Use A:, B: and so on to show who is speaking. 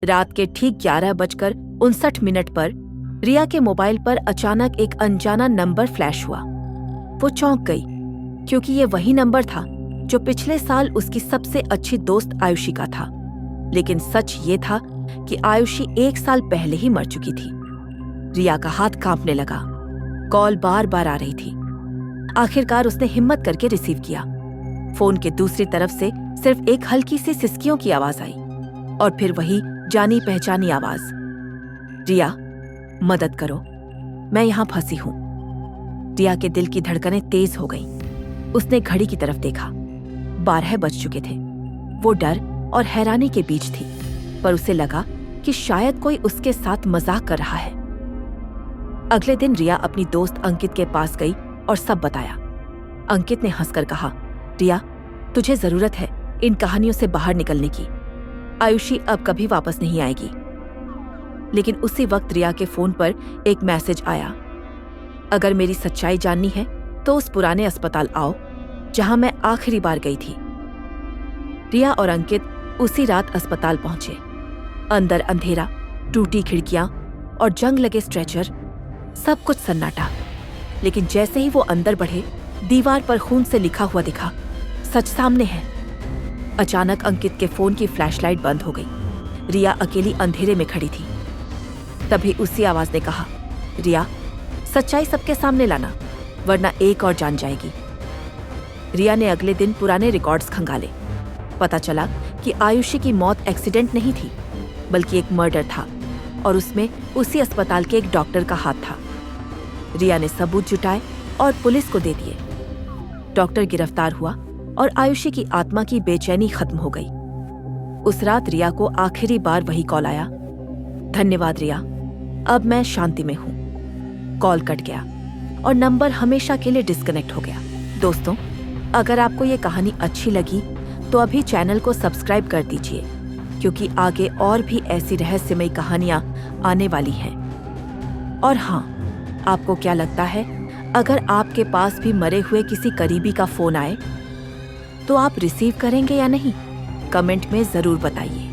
A: रात के ठीक 11:59 पर रिया के मोबाइल पर अचानक एक अनजाना नंबर फ्लैश हुआ। वो चौंक गई क्योंकि ये वही नंबर था जो पिछले साल उसकी सबसे अच्छी दोस्त आयुषी का था। लेकिन सच ये था कि आयुषी 1 साल पहले ही मर चुकी थी। रिया का हाथ कांपने लगा। कॉल बार बार आ रही थी। आखिरकार उसने हिम्मत करके रिसीव किया। फोन के दूसरी तरफ से सिर्फ एक हल्की सी सिसकियों की आवाज आई और फिर वही जानी पहचानी आवाज, रिया, मदद करो, मैं यहां फंसी हूं। रिया के दिल की धड़कनें तेज हो गईं। उसने घड़ी की तरफ देखा। 12 बज चुके थे। वो डर और हैरानी के बीच थी, पर उसे लगा कि शायद कोई उसके साथ मजाक कर रहा है। अगले दिन रिया अपनी दोस्त अंकित के पास गई और सब बताया। अंकित ने हंसकर कहा, रिया, तुझे जरूरत है इन कहानियों से बाहर निकलने की। आयुषी अब कभी वापस नहीं आएगी। लेकिन उसी वक्त रिया के फोन पर एक मैसेज आया, अगर मेरी सच्चाई जाननी है तो उस पुराने अस्पताल आओ जहां मैं आखिरी बार गई थी। रिया और अंकित उसी रात अस्पताल पहुंचे। अंदर अंधेरा, टूटी खिड़कियां और जंग लगे स्ट्रेचर, सब कुछ सन्नाटा। लेकिन जैसे ही वो अंदर बढ़े, दीवार पर खून से लिखा हुआ दिखा, सच सामने है। अचानक अंकित के फोन की फ्लैशलाइट बंद हो गई। रिया अकेली अंधेरे में खड़ी थी। तभी उसी आवाज ने कहा, रिया, सच्चाई सबके सामने लाना, वरना एक और जान जाएगी। रिया ने अगले दिन पुराने रिकॉर्ड्स खंगाले। पता चला कि आयुषी की मौत एक्सीडेंट नहीं थी, बल्कि एक मर्डर था और उसमें उसी अस्पताल के एक डॉक्टर का हाथ था। रिया ने सबूत जुटाए और पुलिस को दे दिए। डॉक्टर गिरफ्तार हुआ और आयुषी की आत्मा की बेचैनी खत्म हो गई। उस रात रिया को आखिरी बार वही कॉल आया, धन्यवाद रिया, अब मैं शांति में हूं। कॉल कट गया और नंबर हमेशा के लिए डिस्कनेक्ट हो गया। दोस्तों, अगर आपको ये कहानी अच्छी लगी तो अभी चैनल को सब्सक्राइब कर दीजिए, क्योंकि आगे और भी ऐसी रहस्यमयी कहानियां आने वाली हैं। और हाँ, आपको क्या लगता है, अगर आपके पास भी मरे हुए किसी करीबी का फोन आए तो आप रिसीव करेंगे या नहीं? कमेंट में जरूर बताइए।